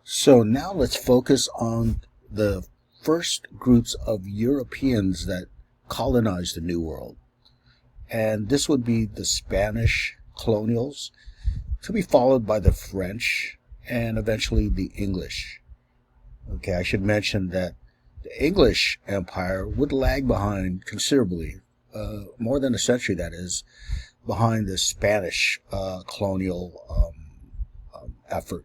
So now let's focus on the first groups of Europeans that colonized the New World. And this would be the Spanish colonials, to be followed by the French and eventually the English. Okay, I should mention that the English Empire would lag behind considerably, more than a century that is, behind the Spanish colonial effort.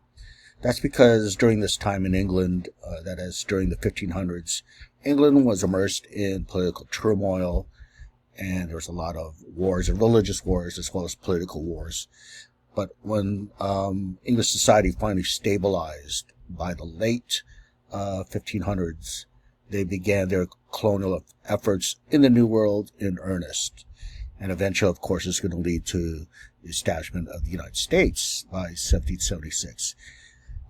That's because during this time in England, that is during the 1500s, England was immersed in political turmoil, and there was a lot of wars and religious wars as well as political wars. But when English society finally stabilized by the late 1500s, they began their colonial efforts in the New World in earnest. And eventually, of course, it's going to lead to the establishment of the United States by 1776.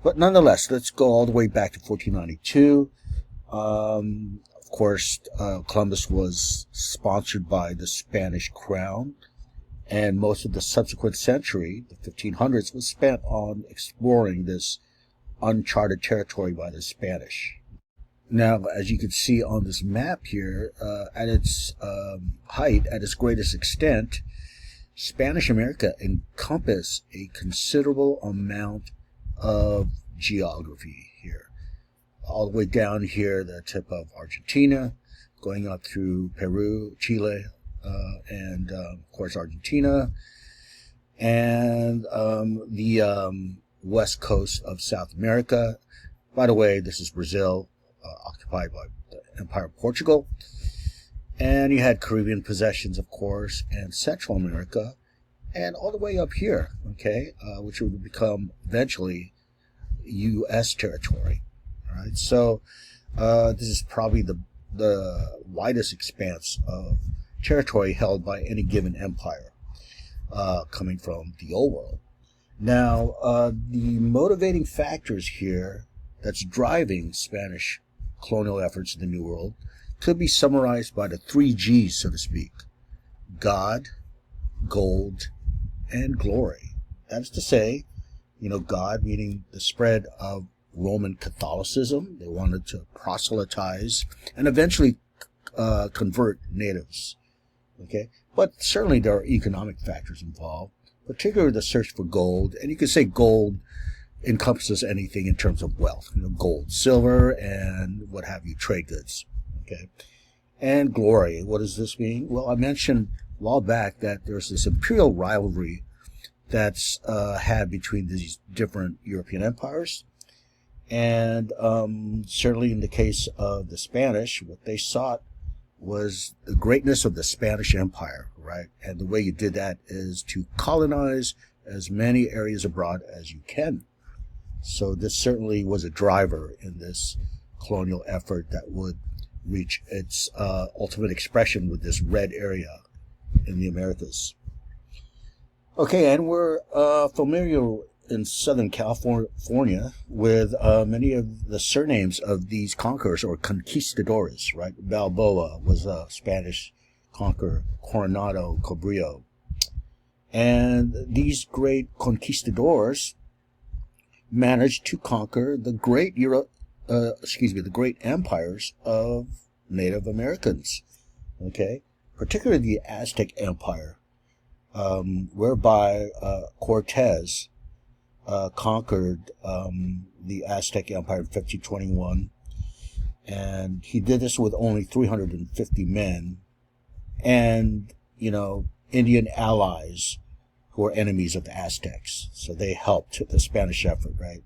But nonetheless, let's go all the way back to 1492. Of course, Columbus was sponsored by the Spanish crown, and most of the subsequent century, the 1500s, was spent on exploring this uncharted territory by the Spanish. Now, as you can see on this map here, at its height, at its greatest extent, Spanish America encompassed a considerable amount of geography here. All the way down here, the tip of Argentina, going up through Peru, Chile, and of course Argentina, and the west coast of South America. By the way, this is Brazil, occupied by the Empire of Portugal. And you had Caribbean possessions, of course, and Central America, and all the way up here, okay, which would become eventually U.S. territory. All right, so this is probably the widest expanse of territory held by any given empire, coming from the Old World. Now, the motivating factors here that's driving Spanish colonial efforts in the New World could be summarized by the three G's, so to speak: God, gold, and glory. That is to say, God meaning the spread of Roman Catholicism. They wanted to proselytize and eventually convert natives. Okay, but certainly there are economic factors involved, particularly the search for gold. And you could say gold encompasses anything in terms of wealth, gold, silver, and what have you, trade goods. Okay, and glory. What does this mean? Well, I mentioned a while back that there's this imperial rivalry that's had between these different European empires. And certainly in the case of the Spanish, what they sought was the greatness of the Spanish Empire, right? And the way you did that is to colonize as many areas abroad as you can. So this certainly was a driver in this colonial effort that would reach its ultimate expression with this red area in the Americas. Okay, and we're familiar in Southern California with many of the surnames of these conquerors or conquistadores, right? Balboa was a Spanish conqueror, Coronado, Cabrillo. And these great conquistadors managed to conquer the great the great empires of Native Americans, okay? Particularly the Aztec Empire, whereby Cortez conquered the Aztec Empire in 1521, and he did this with only 350 men and, Indian allies who were enemies of the Aztecs. So they helped the Spanish effort, right?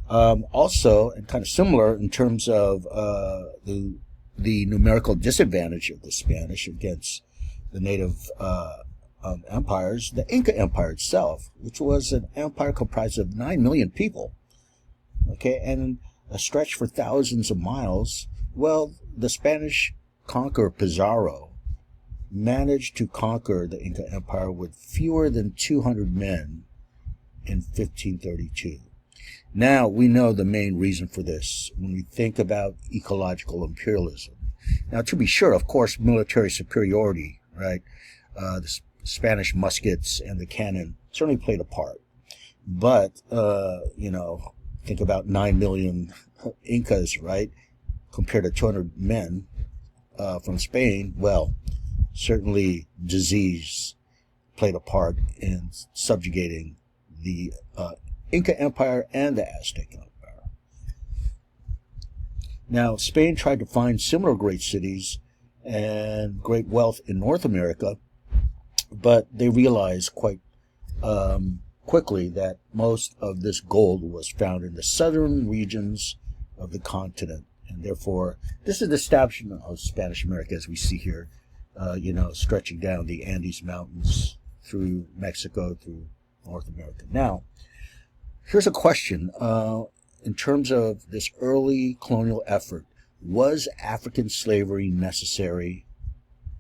Also, and kind of similar in terms of the numerical disadvantage of the Spanish against the native empires, the Inca Empire itself, which was an empire comprised of 9 million people, okay, and a stretch for thousands of miles. Well, the Spanish conqueror Pizarro managed to conquer the Inca Empire with fewer than 200 men in 1532. Now, we know the main reason for this when we think about ecological imperialism. Now, to be sure, of course, military superiority, right? The Spanish muskets and the cannon certainly played a part. But, Think about 9 million Incas, right? Compared to 200 men from Spain. Well, certainly disease played a part in subjugating the Inca Empire and the Aztec Empire. Now, Spain tried to find similar great cities and great wealth in North America, but they realized quite quickly that most of this gold was found in the southern regions of the continent, and therefore this is the establishment of Spanish America as we see here, stretching down the Andes Mountains through Mexico, through North America. Now, here's a question. In terms of this early colonial effort, was African slavery necessary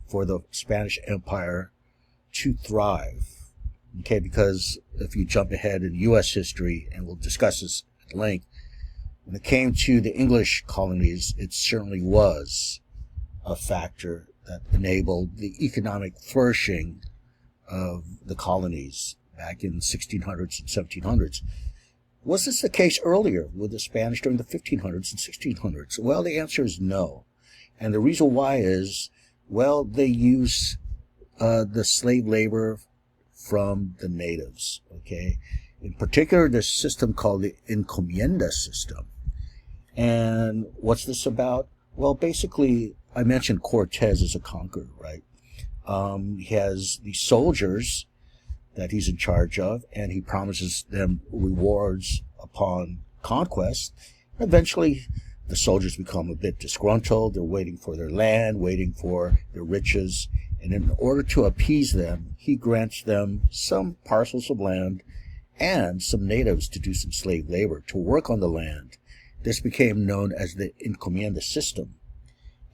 for the Spanish Empire to thrive? Okay, because if you jump ahead in U.S. history, and we'll discuss this at length, when it came to the English colonies, it certainly was a factor that enabled the economic flourishing of the colonies back in 1600s and 1700s. Was this the case earlier with the Spanish during the 1500s and 1600s? Well, the answer is no. And the reason why is, well, they use the slave labor from the natives, okay? In particular, this system called the encomienda system. And what's this about? Well, basically, I mentioned Cortez as a conqueror, right? He has these soldiers that he's in charge of, and he promises them rewards upon conquest. Eventually, the soldiers become a bit disgruntled. They're waiting for their land, waiting for their riches. And in order to appease them, he grants them some parcels of land and some natives to do some slave labor, to work on the land. This became known as the encomienda system.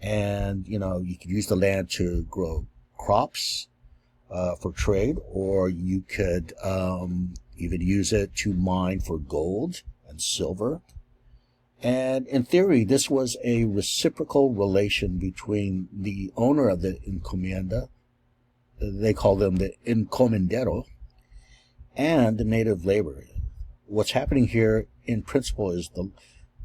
And, you could use the land to grow crops, for trade, or you could even use it to mine for gold and silver. And in theory, this was a reciprocal relation between the owner of the encomienda, they call them the encomendero, and the native labor. What's happening here in principle is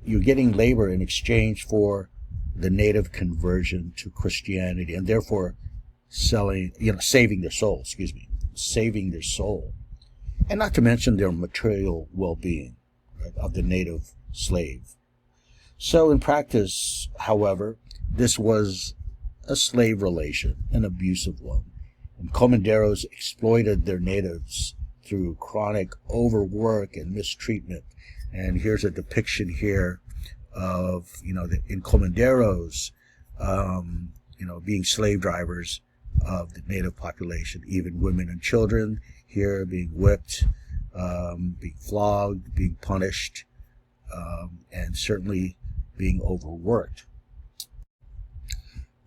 you're getting labor in exchange for the native conversion to Christianity, and therefore saving their soul, saving their soul. And not to mention their material well-being, right, of the native slave. So in practice, however, this was a slave relation, an abusive one. And comenderos exploited their natives through chronic overwork and mistreatment. And here's a depiction here of, the encomenderos, being slave drivers of the native population, even women and children here being whipped, being flogged, being punished, and certainly being overworked.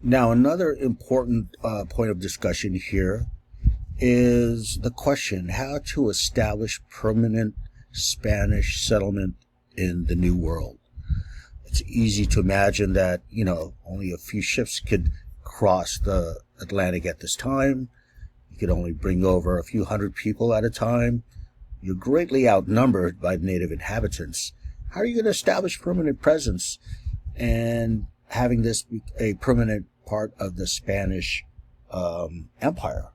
Now, another important point of discussion here is the question how to establish permanent Spanish settlement in the New World. It's easy to imagine that, only a few ships could cross the Atlantic at this time. You could only bring over a few hundred people at a time. You're greatly outnumbered by native inhabitants. How are you going to establish permanent presence and having this be a permanent part of the Spanish Empire?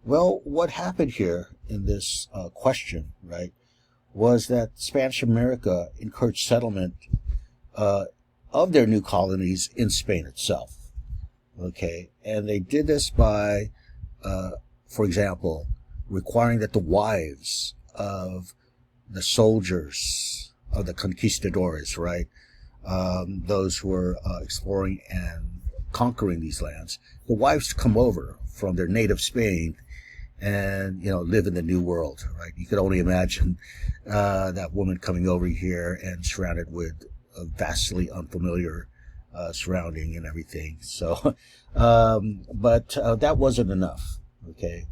Well, what happened here in this question, right, was that Spanish America encouraged settlement of their new colonies in Spain itself. Okay, and they did this by, for example, requiring that the wives of the soldiers, of the conquistadores, right, those who were exploring and conquering these lands, the wives come over from their native Spain and, live in the New World, right? You could only imagine that woman coming over here and surrounded with a vastly unfamiliar surrounding and everything. So, but that wasn't enough. Okay.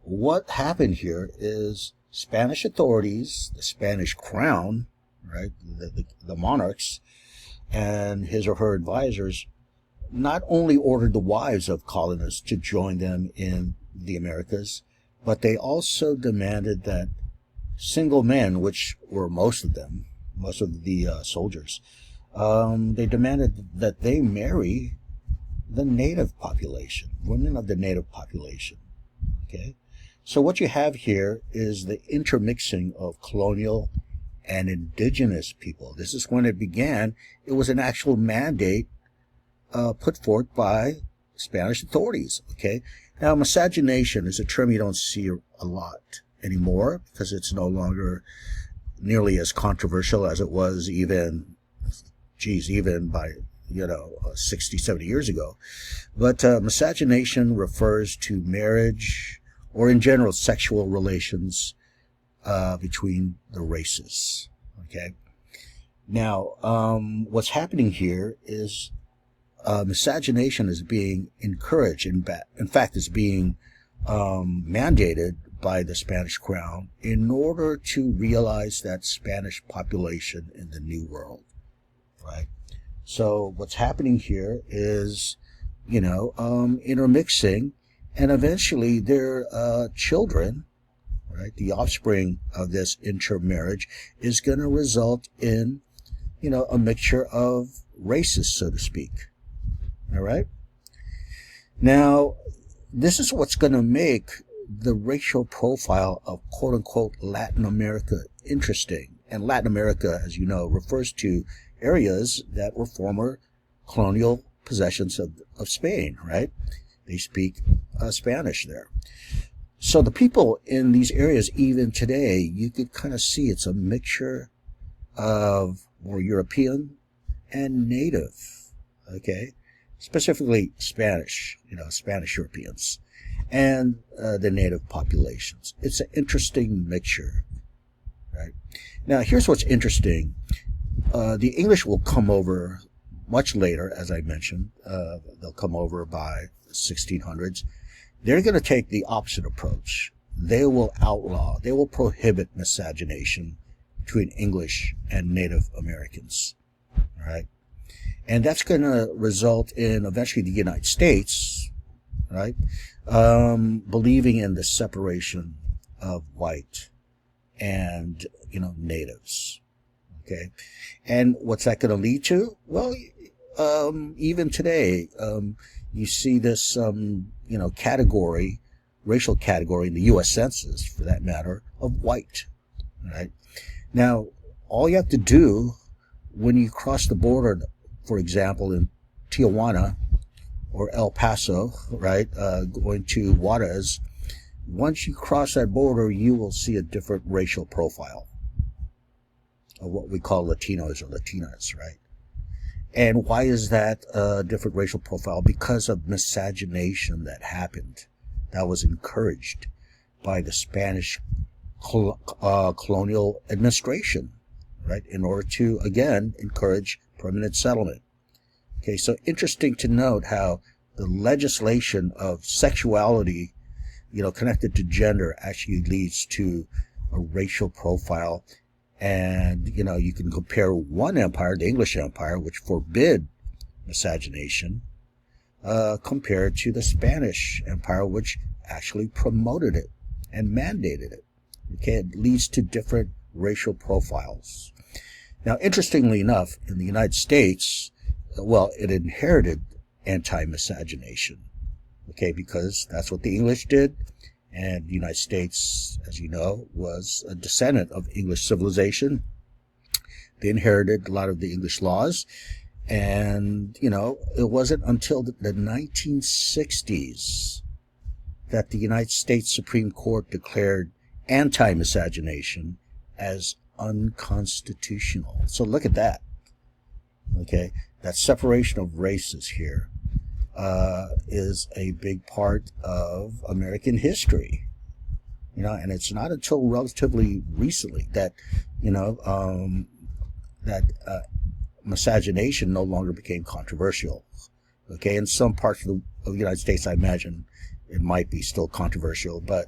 What happened here is Spanish authorities, the Spanish crown, right, the monarchs and his or her advisors, not only ordered the wives of colonists to join them in the Americas, but they also demanded that single men, which were most of them, most of the soldiers. They demanded that they marry the native population, women of the native population. Okay, so what you have here is the intermixing of colonial and indigenous people. This is when it began. It was an actual mandate put forth by Spanish authorities. Okay, now miscegenation is a term you don't see a lot anymore because it's no longer nearly as controversial as it was even by 60, 70 years ago. But miscegenation refers to marriage or in general sexual relations between the races. Okay. Now, what's happening here is miscegenation is being encouraged. In fact, it's being mandated by the Spanish crown in order to realize that Spanish population in the New World. Right. So what's happening here is, intermixing, and eventually their children, right, the offspring of this intermarriage, is going to result in, a mixture of races, so to speak. All right. Now, this is what's going to make the racial profile of quote unquote Latin America interesting. And Latin America, as you know, refers to areas that were former colonial possessions of Spain, right? They speak Spanish there. So the people in these areas, even today, you could kind of see it's a mixture of more European and native, okay? Specifically Spanish, Spanish Europeans, and the native populations. It's an interesting mixture, right? Now, here's what's interesting. The English will come over much later, as I mentioned. They'll come over by the 1600s. They're going to take the opposite approach. They will outlaw, they will prohibit miscegenation between English and Native Americans, right? And that's going to result in eventually the United States, right, believing in the separation of white and, natives. Okay. And what's that going to lead to? Well, even today, you see this, category, racial category in the U.S. Census, for that matter, of white, right? Now, all you have to do when you cross the border, for example, in Tijuana or El Paso, right, going to Juarez, once you cross that border, you will see a different racial profile of what we call Latinos or Latinas, right? And why is that a different racial profile? Because of miscegenation that happened, that was encouraged by the Spanish colonial administration, right? In order to, again, encourage permanent settlement. Okay, so interesting to note how the legislation of sexuality, connected to gender actually leads to a racial profile. And, you can compare one empire, the English Empire, which forbid miscegenation, compared to the Spanish Empire, which actually promoted it and mandated it. Okay, it leads to different racial profiles. Now, interestingly enough, in the United States, it inherited anti-miscegenation, okay, because that's what the English did. And the United States, as you know, was a descendant of English civilization. They inherited a lot of the English laws. And, it wasn't until the 1960s that the United States Supreme Court declared anti-miscegenation as unconstitutional. So look at that. Okay, that separation of races here is a big part of American history, and it's not until relatively recently that, miscegenation no longer became controversial. Okay, in some parts of the United States, I imagine it might be still controversial, but,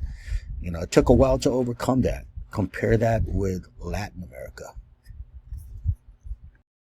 it took a while to overcome that. Compare that with Latin America.